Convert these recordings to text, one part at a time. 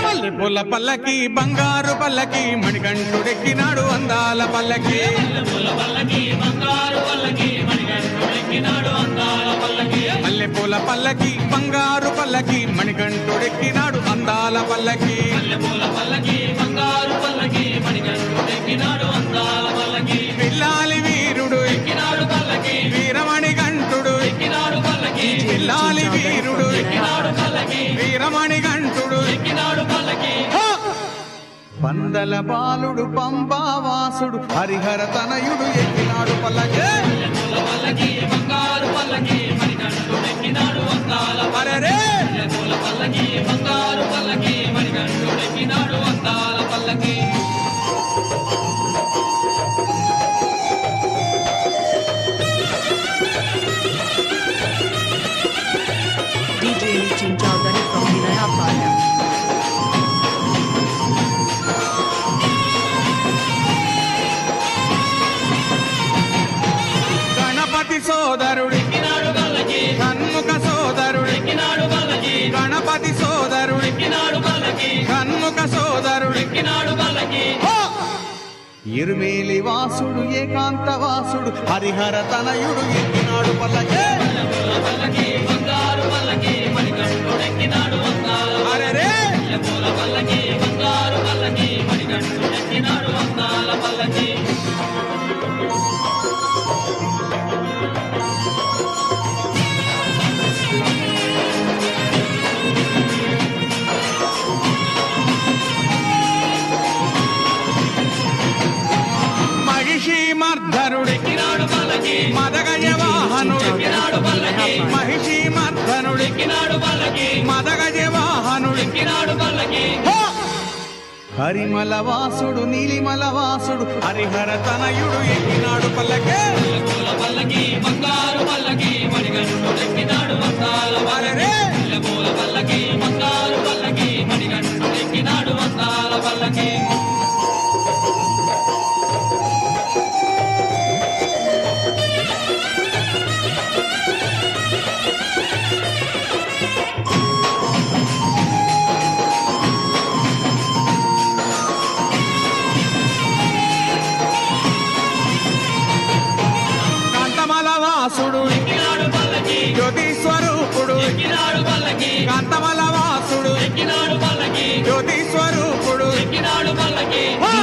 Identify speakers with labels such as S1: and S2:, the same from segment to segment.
S1: మల్లెపూల పల్లకి బంగారు పల్లకి మణికంఠుడెక్కినాడు అందాల పల్లకి మల్లెపూల పల్లకి బంగారు పల్లకి మణికంఠుడెక్కినాడు అందాల పల్లకి పిల్లాలి వీరుడు వీరమణి గంటుడు పిల్లాలి వీరుడు వీరమణి గంటుడు పందల బాలుడు పంబావాసుడు హరిహర తనయుడు ఎక్కినాడు పల్లకి అరెరే
S2: DJ Nitin Chowdhury from Vinayapaya.
S1: Ganapati సోదరుడు షణ్ముఖ సోదరుడు గణపతి సోదరుడు షణ్ముఖ సోదరుడు ఇరుమేలి వాసుడు ఏకాంత వాసుడు హరిహర తనయుడు ఎక్కినాడు పల్లకి అరెరే మహిషి మర్ధనుడు మదగజ వాహనుడు మహిషి మర్ధనుడు మదగజ వాహనుడు హరిమల వాసుడు నీలిమల వాసుడు హరిహర తనయుడు ఎక్కినాడు పల్లకి అరెరే వాసుడు జ్యోతి స్వరూపుడు కాంతమల వాసుడు జ్యోతి స్వరూపుడు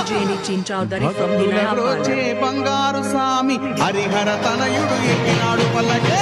S2: DJ Nitin Chowdhury from Vinayapaya.
S1: బంగారు స్వామి హరిహర తనయుడు ఎక్కినాడు పల్లకి